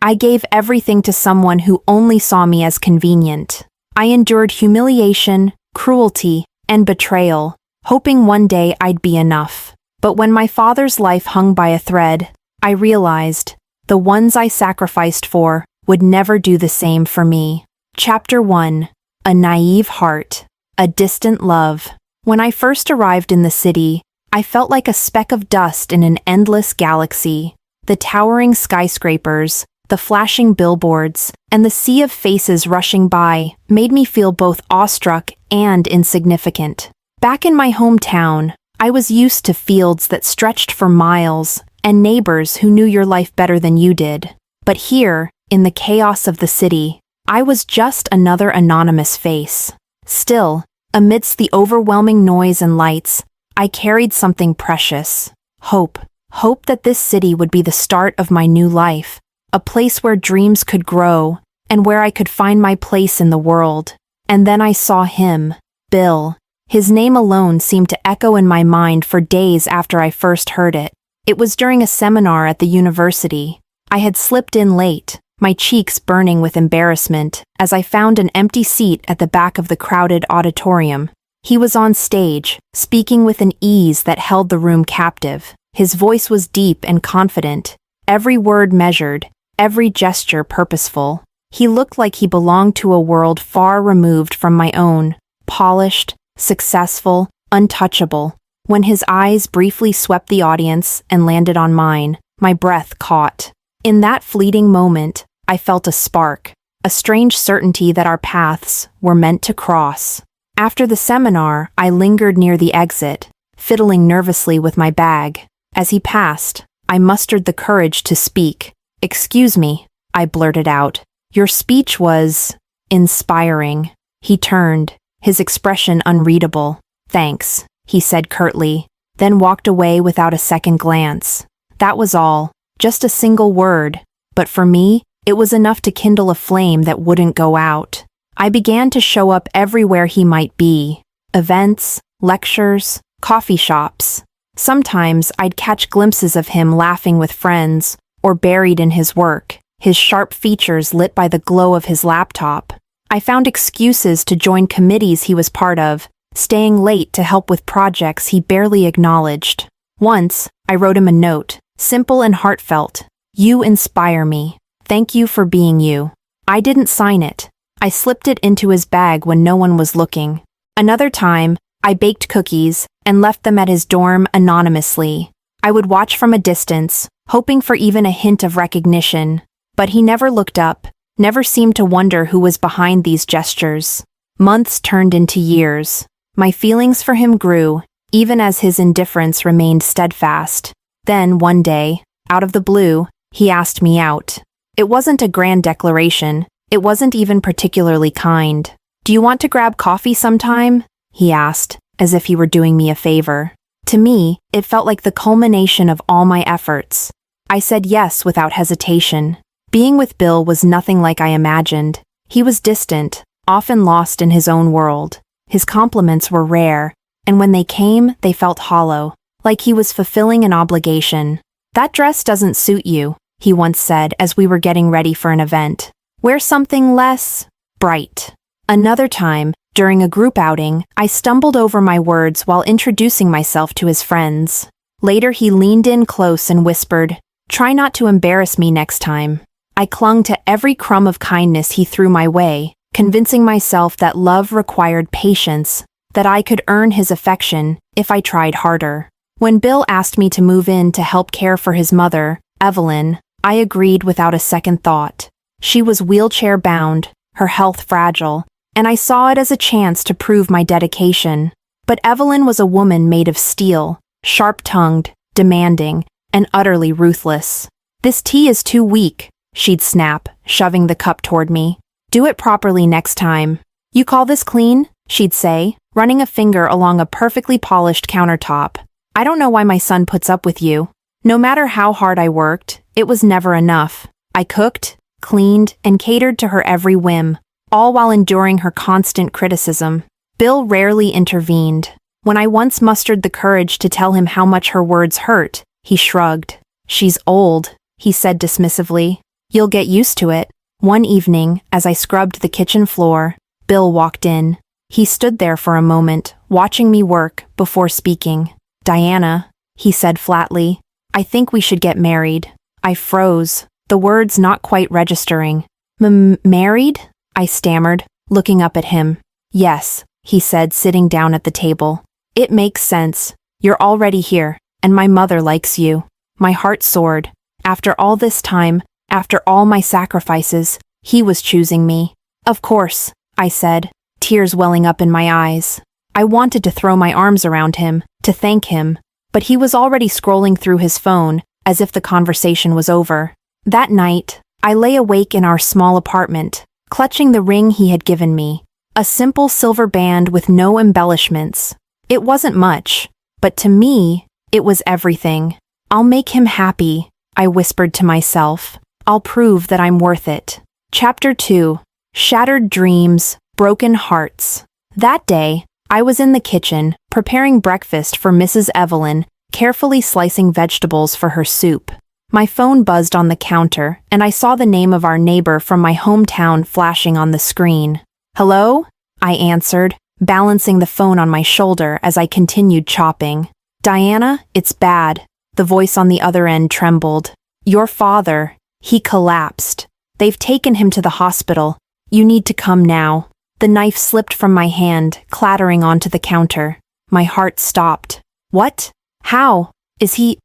I gave everything to someone who only saw me as convenient. I endured humiliation, cruelty, and betrayal, hoping one day I'd be enough. But when my father's life hung by a thread, I realized the ones I sacrificed for would never do the same for me. Chapter 1. A Naive Heart. A Distant Love. When I first arrived in the city, I felt like a speck of dust in an endless galaxy. The towering skyscrapers, the flashing billboards, and the sea of faces rushing by made me feel both awestruck and insignificant. Back in my hometown, I was used to fields that stretched for miles and neighbors who knew your life better than you did. But here, in the chaos of the city, I was just another anonymous face. Still, amidst the overwhelming noise and lights, I carried something precious. Hope. Hope that this city would be the start of my new life, a place where dreams could grow, and where I could find my place in the world. And then I saw him, Bill. His name alone seemed to echo in my mind for days after I first heard it. It was during a seminar at the university. I had slipped in late, my cheeks burning with embarrassment, as I found an empty seat at the back of the crowded auditorium. He was on stage, speaking with an ease that held the room captive. His voice was deep and confident, every word measured, every gesture purposeful. He looked like he belonged to a world far removed from my own, polished, successful, untouchable. When his eyes briefly swept the audience and landed on mine, my breath caught. In that fleeting moment, I felt a spark, a strange certainty that our paths were meant to cross. After the seminar, I lingered near the exit, fiddling nervously with my bag. As he passed, I mustered the courage to speak. "Excuse me," I blurted out. "Your speech was inspiring." He turned, his expression unreadable. "Thanks," he said curtly, then walked away without a second glance. That was all, just a single word, but for me, it was enough to kindle a flame that wouldn't go out. I began to show up everywhere he might be. Events, lectures, coffee shops. Sometimes I'd catch glimpses of him laughing with friends, or buried in his work, his sharp features lit by the glow of his laptop. I found excuses to join committees he was part of, staying late to help with projects he barely acknowledged. Once, I wrote him a note, simple and heartfelt. "You inspire me. Thank you for being you." I didn't sign it. I slipped it into his bag when no one was looking. Another time, I baked cookies and left them at his dorm anonymously. I would watch from a distance, hoping for even a hint of recognition. But he never looked up, never seemed to wonder who was behind these gestures. Months turned into years. My feelings for him grew, even as his indifference remained steadfast. Then, one day, out of the blue, he asked me out. It wasn't a grand declaration. It wasn't even particularly kind. "Do you want to grab coffee sometime?" he asked, as if he were doing me a favor. To me, it felt like the culmination of all my efforts. I said yes without hesitation. Being with Bill was nothing like I imagined. He was distant, often lost in his own world. His compliments were rare, and when they came, they felt hollow, like he was fulfilling an obligation. "That dress doesn't suit you," he once said as we were getting ready for an event. "Wear something less bright." Another time, during a group outing, I stumbled over my words while introducing myself to his friends. Later he leaned in close and whispered, "Try not to embarrass me next time." I clung to every crumb of kindness he threw my way, convincing myself that love required patience, that I could earn his affection if I tried harder. When Bill asked me to move in to help care for his mother, Evelyn, I agreed without a second thought. She was wheelchair-bound, her health fragile, and I saw it as a chance to prove my dedication. But Evelyn was a woman made of steel, sharp-tongued, demanding, and utterly ruthless. "This tea is too weak," she'd snap, shoving the cup toward me. "Do it properly next time." "You call this clean?" she'd say, running a finger along a perfectly polished countertop. "I don't know why my son puts up with you." No matter how hard I worked, it was never enough. I cooked, cleaned, and catered to her every whim, all while enduring her constant criticism. Bill rarely intervened. When I once mustered the courage to tell him how much her words hurt, he shrugged. "She's old," he said dismissively. You'll get used to it. One evening, as I scrubbed the kitchen floor, Bill walked in. He stood there for a moment, watching me work, before speaking. Diana, he said flatly, I think we should get married. I froze, the words not quite registering. Married? I stammered, looking up at him. Yes, he said, sitting down at the table. It makes sense. You're already here, and my mother likes you. My heart soared. After all this time, after all my sacrifices, he was choosing me. Of course, I said, tears welling up in my eyes. I wanted to throw my arms around him, to thank him, but he was already scrolling through his phone, as if the conversation was over. That night, I lay awake in our small apartment, clutching the ring he had given me. A simple silver band with no embellishments. It wasn't much, but to me, it was everything. I'll make him happy, I whispered to myself. I'll prove that I'm worth it. Chapter 2. Shattered Dreams, Broken Hearts. That day, I was in the kitchen, preparing breakfast for Mrs. Evelyn, carefully slicing vegetables for her soup. My phone buzzed on the counter, and I saw the name of our neighbor from my hometown flashing on the screen. Hello? I answered, balancing the phone on my shoulder as I continued chopping. Diana, it's bad. The voice on the other end trembled. Your father, he collapsed. They've taken him to the hospital. You need to come now. The knife slipped from my hand, clattering onto the counter. My heart stopped. What? How? Is he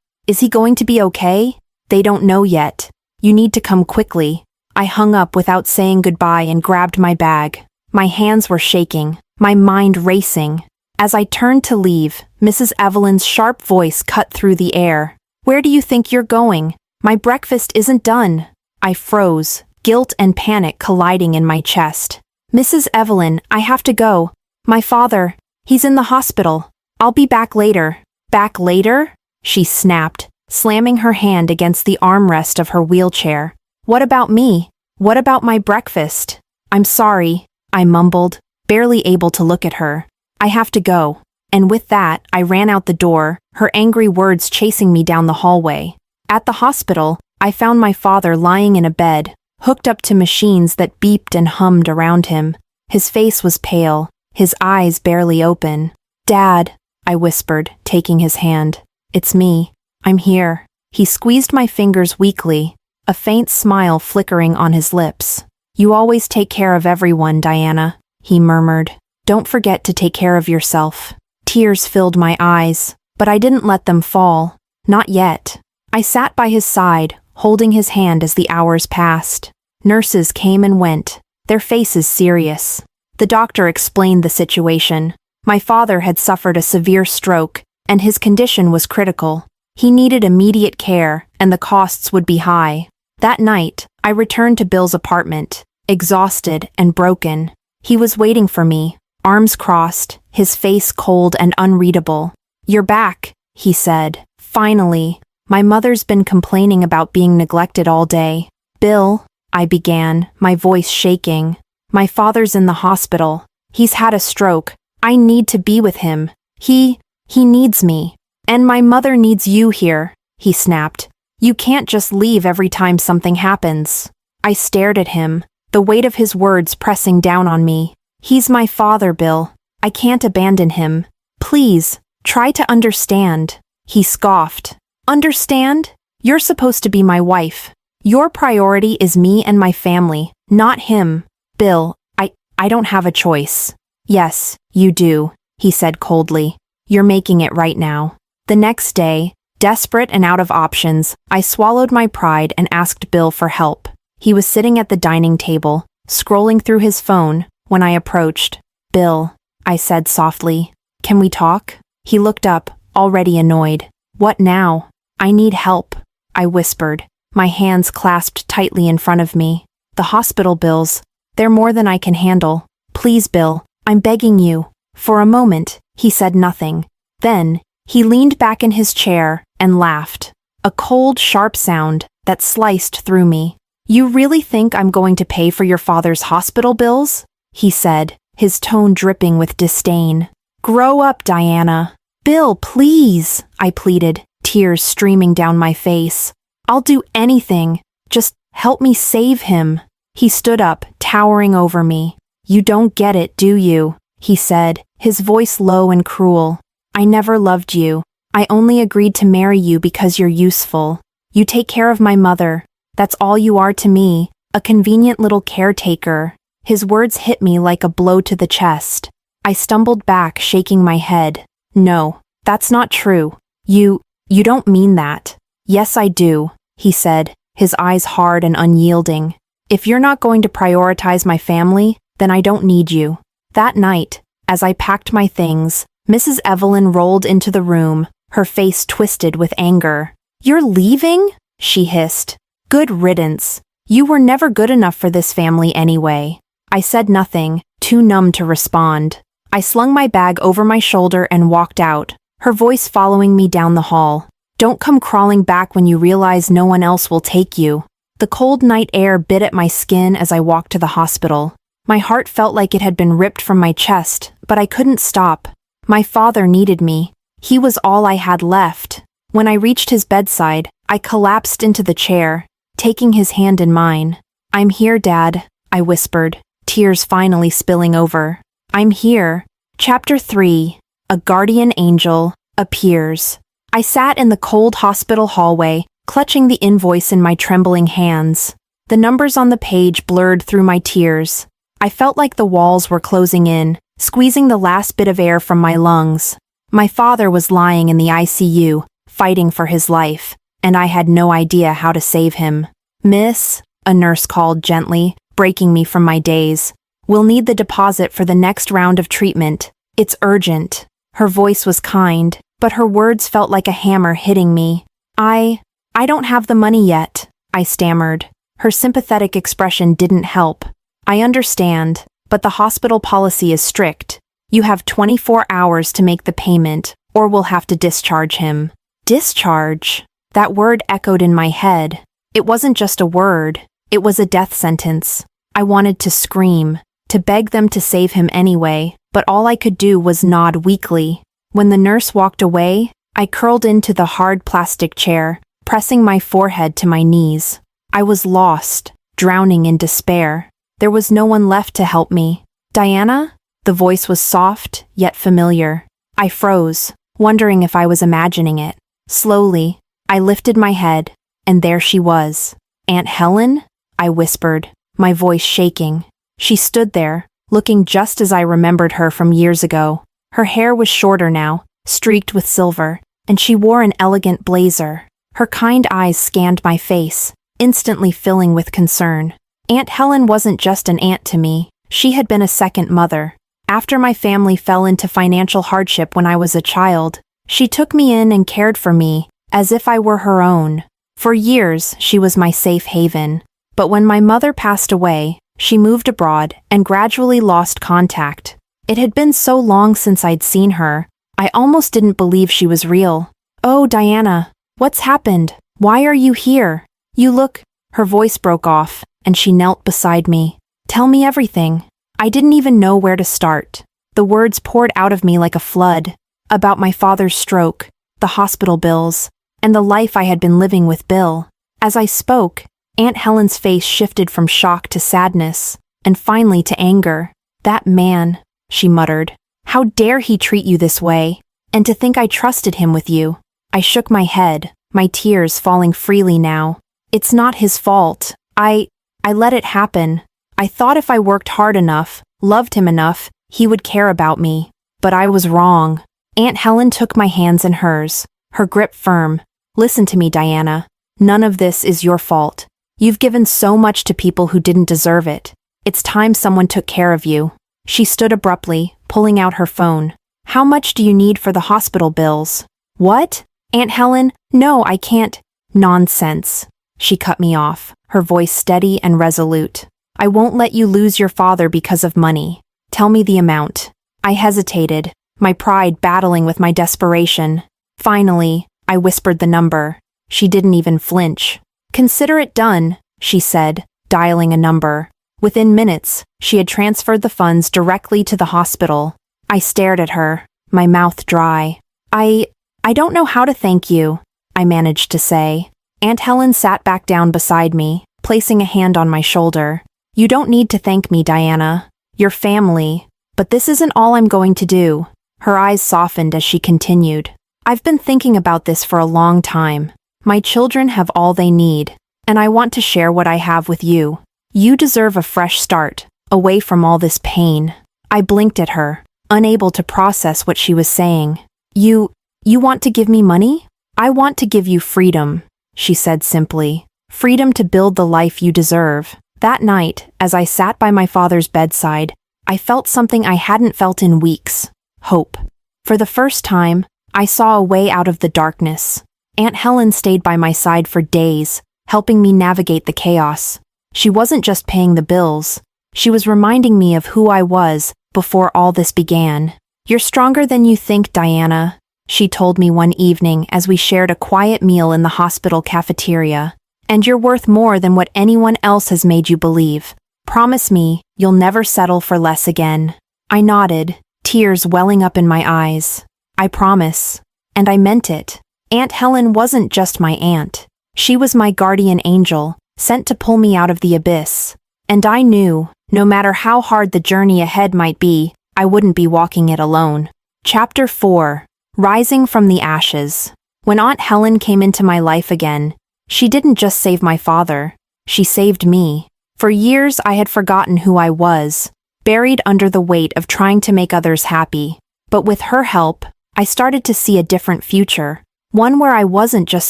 going to be okay? They don't know yet. You need to come quickly. I hung up without saying goodbye and grabbed my bag. My hands were shaking, my mind racing. As I turned to leave, Mrs. Evelyn's sharp voice cut through the air. Where do you think you're going? My breakfast isn't done. I froze, guilt and panic colliding in my chest. Mrs. Evelyn, I have to go. My father, he's in the hospital. I'll be back later. Back later? She snapped, slamming her hand against the armrest of her wheelchair. What about me? What about my breakfast? I'm sorry, I mumbled, barely able to look at her. I have to go. And with that, I ran out the door, her angry words chasing me down the hallway. At the hospital, I found my father lying in a bed, hooked up to machines that beeped and hummed around him. His face was pale, his eyes barely open. Dad, I whispered, taking his hand. It's me. I'm here. He squeezed my fingers weakly, a faint smile flickering on his lips. You always take care of everyone, Diana, he murmured. Don't forget to take care of yourself. Tears filled my eyes, but I didn't let them fall. Not yet. I sat by his side, holding his hand as the hours passed. Nurses came and went, their faces serious. The doctor explained the situation. My father had suffered a severe stroke, and his condition was critical. He needed immediate care, and the costs would be high. That night, I returned to Bill's apartment, exhausted and broken. He was waiting for me, arms crossed, his face cold and unreadable. You're back, he said. Finally. My mother's been complaining about being neglected all day. Bill, I began, my voice shaking. My father's in the hospital. He's had a stroke. I need to be with him. He needs me. And my mother needs you here, he snapped. You can't just leave every time something happens. I stared at him, the weight of his words pressing down on me. He's my father, Bill. I can't abandon him. Please, try to understand. He scoffed. Understand? You're supposed to be my wife. Your priority is me and my family, not him. Bill, I don't have a choice. Yes, you do, he said coldly. You're making it right now. The next day, desperate and out of options, I swallowed my pride and asked Bill for help. He was sitting at the dining table, scrolling through his phone, when I approached. Bill, I said softly, can we talk? He looked up, already annoyed. What now? I need help, I whispered, my hands clasped tightly in front of me. The hospital bills, they're more than I can handle. Please, Bill, I'm begging you. For a moment, he said nothing. Then, he leaned back in his chair and laughed. A cold, sharp sound that sliced through me. You really think I'm going to pay for your father's hospital bills? He said, his tone dripping with disdain. Grow up, Diana. Bill, please, I pleaded, tears streaming down my face. I'll do anything. Just Help me save him. He stood up, towering over me. You don't get it, do you? He said, his voice low and cruel. I never loved you. I only agreed to marry you because you're useful. You take care of my mother. That's all you are to me, a convenient little caretaker. His words hit me like a blow to the chest. I stumbled back, shaking my head. No, that's not true. You don't mean that. Yes, I do, he said, his eyes hard and unyielding. If you're not going to prioritize my family, then I don't need you. That night, as I packed my things, Mrs. Evelyn rolled into the room, her face twisted with anger. You're leaving? She hissed. Good riddance. You were never good enough for this family anyway. I said nothing, too numb to respond. I slung my bag over my shoulder and walked out, her voice following me down the hall. Don't come crawling back when you realize no one else will take you. The cold night air bit at my skin as I walked to the hospital. My heart felt like it had been ripped from my chest, but I couldn't stop. My father needed me. He was all I had left. When I reached his bedside, I collapsed into the chair, taking his hand in mine. I'm here, Dad, I whispered, tears finally spilling over. I'm here. Chapter 3. A guardian angel appears. I sat in the cold hospital hallway, clutching the invoice in my trembling hands. The numbers on the page blurred through my tears. I felt like the walls were closing in, squeezing the last bit of air from my lungs. My father was lying in the ICU, fighting for his life, and I had no idea how to save him. Miss, a nurse called gently, breaking me from my daze. We'll need the deposit for the next round of treatment. It's urgent. Her voice was kind, but her words felt like a hammer hitting me. I don't have the money yet, I stammered. Her sympathetic expression didn't help. I understand, but the hospital policy is strict. You have 24 hours to make the payment, or we'll have to discharge him. Discharge? That word echoed in my head. It wasn't just a word, it was a death sentence. I wanted to scream, to beg them to save him anyway, but all I could do was nod weakly. When the nurse walked away, I curled into the hard plastic chair, pressing my forehead to my knees. I was lost, drowning in despair. There was no one left to help me. Diana? The voice was soft, yet familiar. I froze, wondering if I was imagining it. Slowly, I lifted my head, and there she was. Aunt Helen? I whispered, my voice shaking. She stood there, looking just as I remembered her from years ago. Her hair was shorter now, streaked with silver, and she wore an elegant blazer. Her kind eyes scanned my face, instantly filling with concern. Aunt Helen wasn't just an aunt to me, she had been a second mother. After my family fell into financial hardship when I was a child, she took me in and cared for me, as if I were her own. For years, she was my safe haven. But when my mother passed away, she moved abroad and gradually lost contact. It had been so long since I'd seen her, I almost didn't believe she was real. Oh, Diana, what's happened? Why are you here? You look... Her voice broke off, and she knelt beside me. Tell me everything. I didn't even know where to start. The words poured out of me like a flood, about my father's stroke, the hospital bills, and the life I had been living with Bill. As I spoke, Aunt Helen's face shifted from shock to sadness, and finally to anger. That man, she muttered. How dare he treat you this way? And to think I trusted him with you. I shook my head, my tears falling freely now. It's not his fault. I let it happen. I thought if I worked hard enough, loved him enough, he would care about me. But I was wrong. Aunt Helen took my hands in hers, her grip firm. Listen to me, Diana. None of this is your fault. You've given so much to people who didn't deserve it. It's time someone took care of you. She stood abruptly, pulling out her phone. How much do you need for the hospital bills? What? Aunt Helen, no, I can't. Nonsense. She cut me off, her voice steady and resolute. I won't let you lose your father because of money. Tell me the amount. I hesitated, my pride battling with my desperation. Finally, I whispered the number. She didn't even flinch. Consider it done, she said, dialing a number. Within minutes, she had transferred the funds directly to the hospital. I stared at her, my mouth dry. I don't know how to thank you, I managed to say. Aunt Helen sat back down beside me, placing a hand on my shoulder. You don't need to thank me, Diana. Your family. But this isn't all I'm going to do. Her eyes softened as she continued. I've been thinking about this for a long time. My children have all they need, and I want to share what I have with you. You deserve a fresh start, away from all this pain. I blinked at her, unable to process what she was saying. You want to give me money? I want to give you freedom, she said simply. Freedom to build the life you deserve. That night, as I sat by my father's bedside, I felt something I hadn't felt in weeks. Hope. For the first time, I saw a way out of the darkness. Aunt Helen stayed by my side for days, helping me navigate the chaos. She wasn't just paying the bills. She was reminding me of who I was before all this began. You're stronger than you think, Diana, she told me one evening as we shared a quiet meal in the hospital cafeteria. And you're worth more than what anyone else has made you believe. Promise me, you'll never settle for less again. I nodded, tears welling up in my eyes. I promise. And I meant it. Aunt Helen wasn't just my aunt. She was my guardian angel, sent to pull me out of the abyss. And I knew, no matter how hard the journey ahead might be, I wouldn't be walking it alone. Chapter 4. Rising from the Ashes. When Aunt Helen came into my life again, she didn't just save my father. She saved me. For years I had forgotten who I was, buried under the weight of trying to make others happy. But with her help, I started to see a different future. One where I wasn't just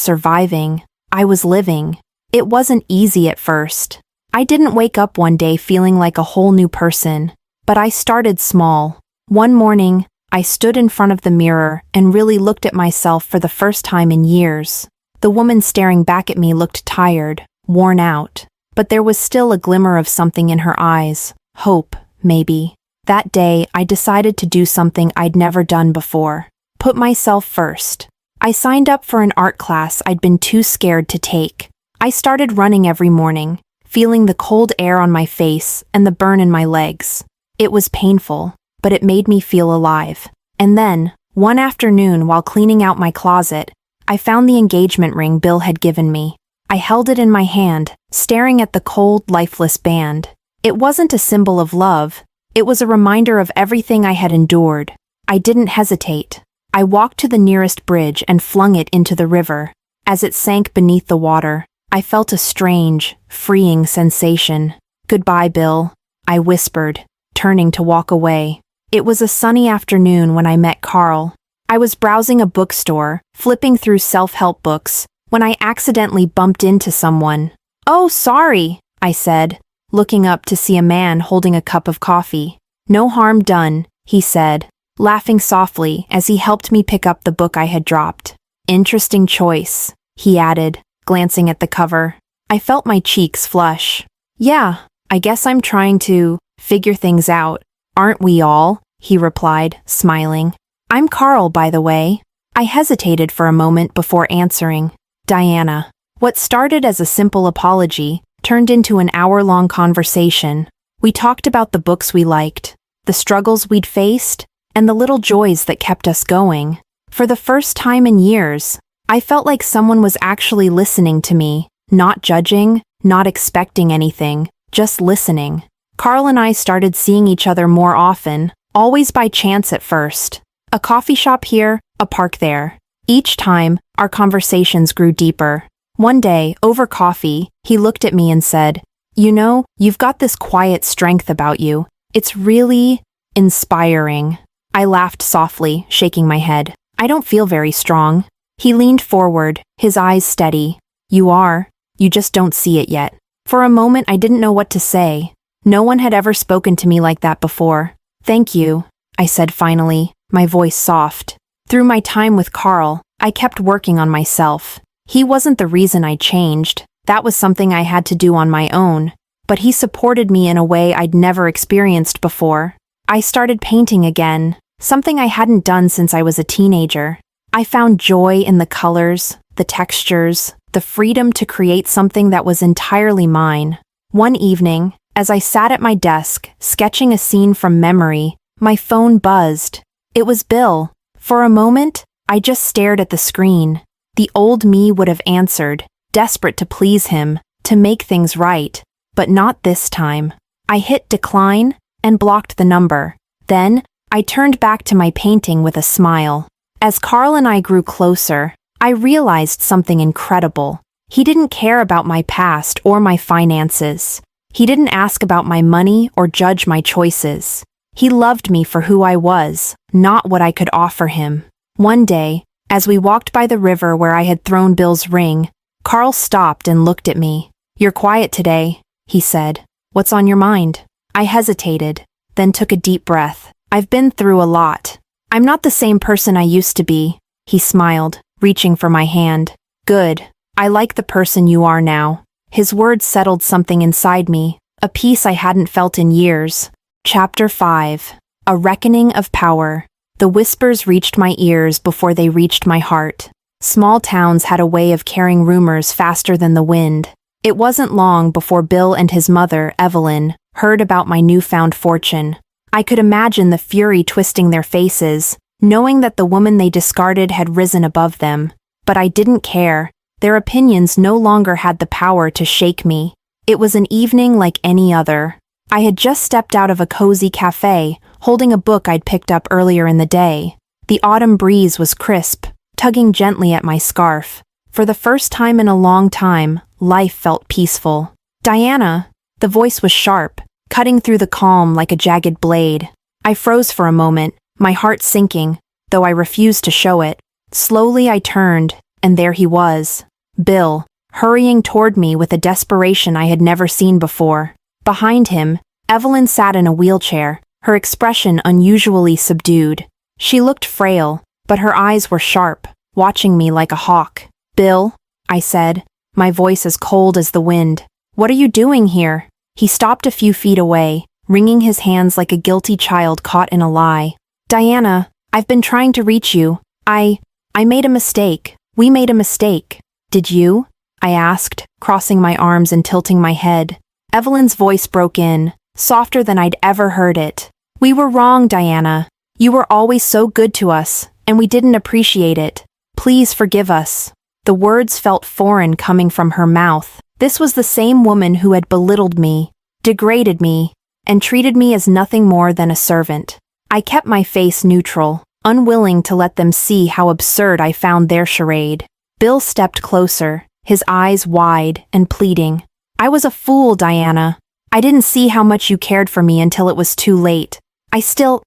surviving, I was living. It wasn't easy at first. I didn't wake up one day feeling like a whole new person, but I started small. One morning, I stood in front of the mirror and really looked at myself for the first time in years. The woman staring back at me looked tired, worn out, but there was still a glimmer of something in her eyes. Hope, maybe. That day, I decided to do something I'd never done before. Put myself first. I signed up for an art class I'd been too scared to take. I started running every morning, feeling the cold air on my face and the burn in my legs. It was painful, but it made me feel alive. And then, one afternoon while cleaning out my closet, I found the engagement ring Bill had given me. I held it in my hand, staring at the cold, lifeless band. It wasn't a symbol of love. It was a reminder of everything I had endured. I didn't hesitate. I walked to the nearest bridge and flung it into the river. As it sank beneath the water, I felt a strange, freeing sensation. Goodbye, Bill, I whispered, turning to walk away. It was a sunny afternoon when I met Carl. I was browsing a bookstore, flipping through self-help books, when I accidentally bumped into someone. Oh, sorry, I said, looking up to see a man holding a cup of coffee. No harm done, he said, laughing softly as he helped me pick up the book I had dropped. Interesting choice, he added, glancing at the cover. I felt my cheeks flush. Yeah, I guess I'm trying to figure things out. Aren't we all? He replied, smiling. I'm Carl, by the way. I hesitated for a moment before answering. Diana. What started as a simple apology turned into an hour-long conversation. We talked about the books we liked, the struggles we'd faced, and the little joys that kept us going. For the first time in years, I felt like someone was actually listening to me, not judging, not expecting anything, just listening. Carl and I started seeing each other more often, always by chance at first. A coffee shop here, a park there. Each time, our conversations grew deeper. One day, over coffee, he looked at me and said, "You know, you've got this quiet strength about you. It's really inspiring." I laughed softly, shaking my head. I don't feel very strong. He leaned forward, his eyes steady. You are. You just don't see it yet. For a moment, I didn't know what to say. No one had ever spoken to me like that before. Thank you, I said finally, my voice soft. Through my time with Carl, I kept working on myself. He wasn't the reason I changed. That was something I had to do on my own. But he supported me in a way I'd never experienced before. I started painting again, something I hadn't done since I was a teenager. I found joy in the colors, the textures, the freedom to create something that was entirely mine. One evening, as I sat at my desk, sketching a scene from memory, my phone buzzed. It was Bill. For a moment, I just stared at the screen. The old me would have answered, desperate to please him, to make things right, but not this time. I hit decline and blocked the number. Then, I turned back to my painting with a smile. As Carl and I grew closer, I realized something incredible. He didn't care about my past or my finances. He didn't ask about my money or judge my choices. He loved me for who I was, not what I could offer him. One day, as we walked by the river where I had thrown Bill's ring, Carl stopped and looked at me. "You're quiet today," he said. "What's on your mind?" I hesitated, then took a deep breath. "I've been through a lot. I'm not the same person I used to be," he smiled, reaching for my hand. "Good. I like the person you are now." His words settled something inside me, a peace I hadn't felt in years. Chapter 5. A Reckoning of Power. The whispers reached my ears before they reached my heart. Small towns had a way of carrying rumors faster than the wind. It wasn't long before Bill and his mother, Evelyn, heard about my newfound fortune. I could imagine the fury twisting their faces, knowing that the woman they discarded had risen above them. But I didn't care. Their opinions no longer had the power to shake me. It was an evening like any other. I had just stepped out of a cozy cafe, holding a book I'd picked up earlier in the day. The autumn breeze was crisp, tugging gently at my scarf. For the first time in a long time, life felt peaceful. "Diana," the voice was sharp, cutting through the calm like a jagged blade. I froze for a moment, my heart sinking, though I refused to show it. Slowly I turned, and there he was. Bill, hurrying toward me with a desperation I had never seen before. Behind him, Evelyn sat in a wheelchair, her expression unusually subdued. She looked frail, but her eyes were sharp, watching me like a hawk. "Bill," I said, my voice as cold as the wind. "What are you doing here?" He stopped a few feet away, wringing his hands like a guilty child caught in a lie. "Diana, I've been trying to reach you. I made a mistake. We made a mistake." "Did you?" I asked, crossing my arms and tilting my head. Evelyn's voice broke in, softer than I'd ever heard it. "We were wrong, Diana. You were always so good to us, and we didn't appreciate it. Please forgive us." The words felt foreign coming from her mouth. This was the same woman who had belittled me, degraded me, and treated me as nothing more than a servant. I kept my face neutral, unwilling to let them see how absurd I found their charade. Bill stepped closer, his eyes wide and pleading. "I was a fool, Diana. I didn't see how much you cared for me until it was too late. I still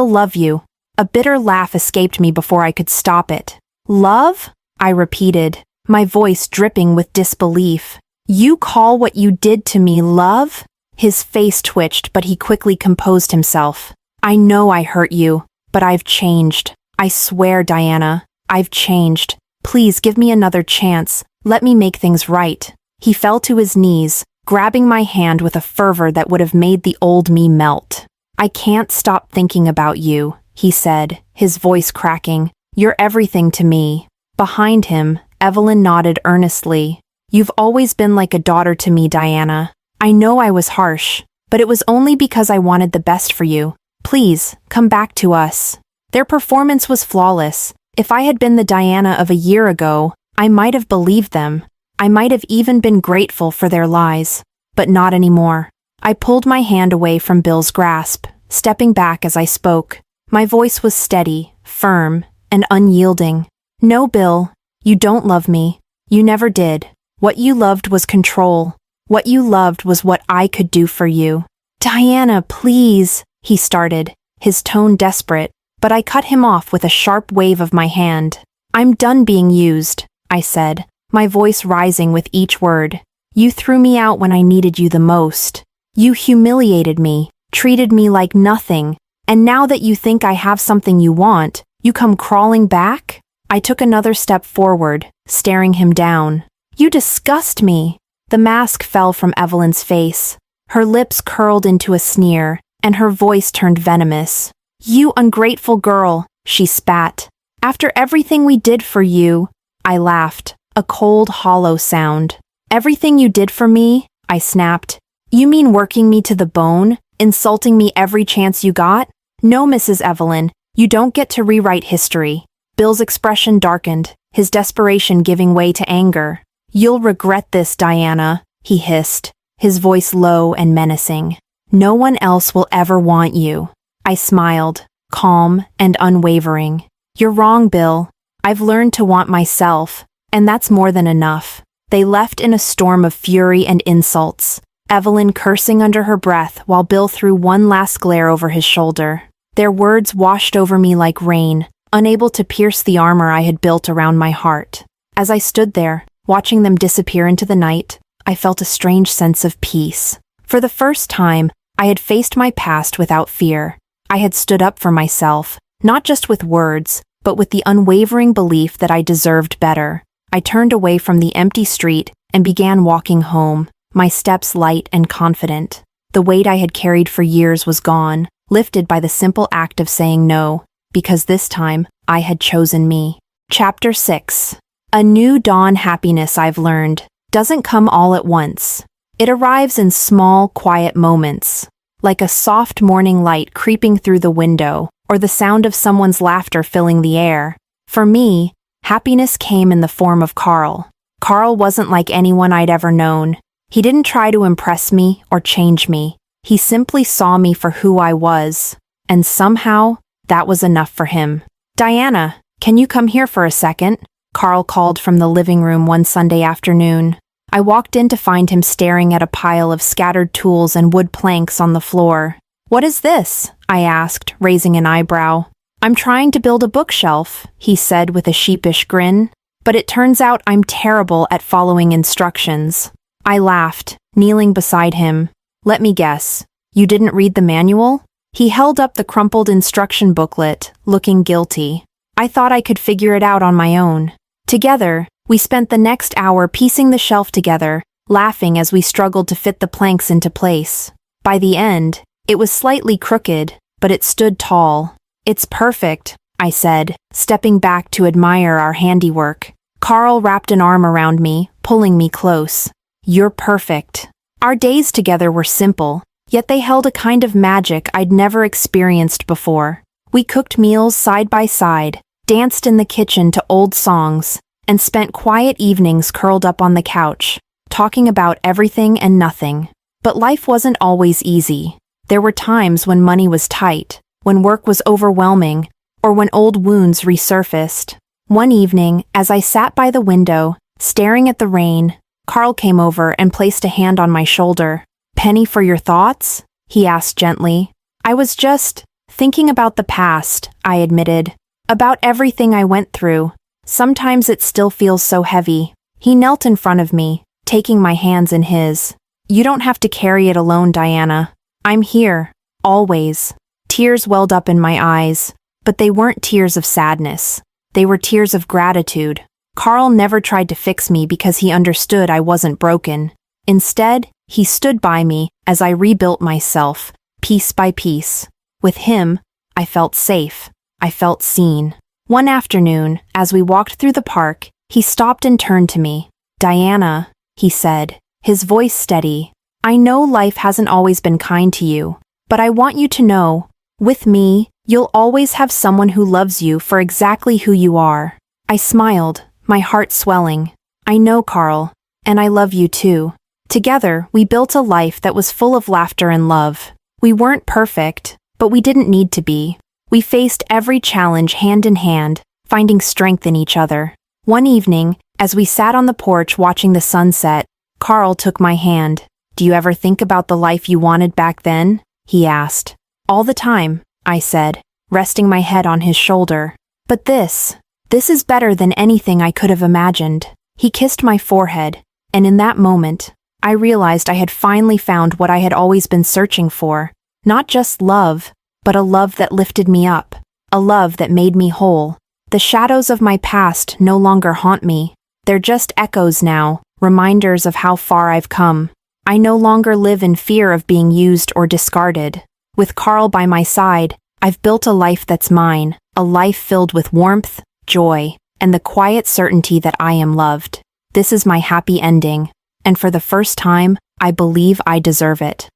love you." A bitter laugh escaped me before I could stop it. "Love?" I repeated, my voice dripping with disbelief. "You call what you did to me love?" His face twitched, but he quickly composed himself. "I know I hurt you, but I've changed. I swear, Diana, I've changed. Please give me another chance. Let me make things right." He fell to his knees, grabbing my hand with a fervor that would have made the old me melt. "I can't stop thinking about you," he said, his voice cracking. "You're everything to me." Behind him, Evelyn nodded earnestly. "You've always been like a daughter to me, Diana. I know I was harsh, but it was only because I wanted the best for you. Please, come back to us." Their performance was flawless. If I had been the Diana of a year ago, I might have believed them. I might have even been grateful for their lies. But not anymore. I pulled my hand away from Bill's grasp, stepping back as I spoke. My voice was steady, firm, and unyielding. "No, Bill, you don't love me. You never did. What you loved was control. What you loved was what I could do for you." "Diana, please," he started, his tone desperate, but I cut him off with a sharp wave of my hand. "I'm done being used," I said, my voice rising with each word. "You threw me out when I needed you the most. You humiliated me, treated me like nothing, and now that you think I have something you want, you come crawling back?" I took another step forward, staring him down. "You disgust me." The mask fell from Evelyn's face. Her lips curled into a sneer, and her voice turned venomous. "You ungrateful girl," she spat. "After everything we did for you," I laughed, a cold, hollow sound. "Everything you did for me?" I snapped. "You mean working me to the bone, insulting me every chance you got? No, Mrs. Evelyn, you don't get to rewrite history." Bill's expression darkened, his desperation giving way to anger. "You'll regret this, Diana," he hissed, his voice low and menacing. "No one else will ever want you." I smiled, calm and unwavering. "You're wrong, Bill. I've learned to want myself, and that's more than enough." They left in a storm of fury and insults, Evelyn cursing under her breath while Bill threw one last glare over his shoulder. Their words washed over me like rain, unable to pierce the armor I had built around my heart. As I stood there, watching them disappear into the night, I felt a strange sense of peace. For the first time, I had faced my past without fear. I had stood up for myself, not just with words, but with the unwavering belief that I deserved better. I turned away from the empty street and began walking home, my steps light and confident. The weight I had carried for years was gone, lifted by the simple act of saying no, because this time, I had chosen me. Chapter 6. A new dawn. Happiness, I've learned, doesn't come all at once. It arrives in small, quiet moments, like a soft morning light creeping through the window, or the sound of someone's laughter filling the air. For me, happiness came in the form of Carl. Carl wasn't like anyone I'd ever known. He didn't try to impress me or change me. He simply saw me for who I was, and somehow, that was enough for him. "Diana, can you come here for a second?" Carl called from the living room one Sunday afternoon. I walked in to find him staring at a pile of scattered tools and wood planks on the floor. "What is this?" I asked, raising an eyebrow. "I'm trying to build a bookshelf," he said with a sheepish grin. "But it turns out I'm terrible at following instructions." I laughed, kneeling beside him. "Let me guess, you didn't read the manual?" He held up the crumpled instruction booklet, looking guilty. I thought I could figure it out on my own. Together, we spent the next hour piecing the shelf together, laughing as we struggled to fit the planks into place. By the end, it was slightly crooked, but it stood tall. "It's perfect," I said, stepping back to admire our handiwork. Carl wrapped an arm around me, pulling me close. "You're perfect." Our days together were simple, yet they held a kind of magic I'd never experienced before. We cooked meals side by side, danced in the kitchen to old songs, and spent quiet evenings curled up on the couch, talking about everything and nothing. But life wasn't always easy. There were times when money was tight, when work was overwhelming, or when old wounds resurfaced. One evening, as I sat by the window, staring at the rain, Carl came over and placed a hand on my shoulder. "Penny for your thoughts?" he asked gently. "I was just thinking about the past," I admitted. "About everything I went through. Sometimes it still feels so heavy." He knelt in front of me, taking my hands in his. "You don't have to carry it alone, Diana. I'm here, always." Tears welled up in my eyes, but they weren't tears of sadness. They were tears of gratitude. Carl never tried to fix me because he understood I wasn't broken. Instead, he stood by me as I rebuilt myself, piece by piece. With him, I felt safe. I felt seen. One afternoon, as we walked through the park, he stopped and turned to me. "Diana," he said, his voice steady, "I know life hasn't always been kind to you, but I want you to know, with me, you'll always have someone who loves you for exactly who you are." I smiled, my heart swelling. "I know, Carl, and I love you too." Together, we built a life that was full of laughter and love. We weren't perfect, but we didn't need to be. We faced every challenge hand in hand, finding strength in each other. One evening, as we sat on the porch watching the sunset, Carl took my hand. "Do you ever think about the life you wanted back then?" he asked. "All the time," I said, resting my head on his shoulder. "But this is better than anything I could have imagined." He kissed my forehead, and in that moment, I realized I had finally found what I had always been searching for. Not just love, but a love that lifted me up. A love that made me whole. The shadows of my past no longer haunt me. They're just echoes now, reminders of how far I've come. I no longer live in fear of being used or discarded. With Carl by my side, I've built a life that's mine, a life filled with warmth, joy, and the quiet certainty that I am loved. This is my happy ending, and for the first time, I believe I deserve it.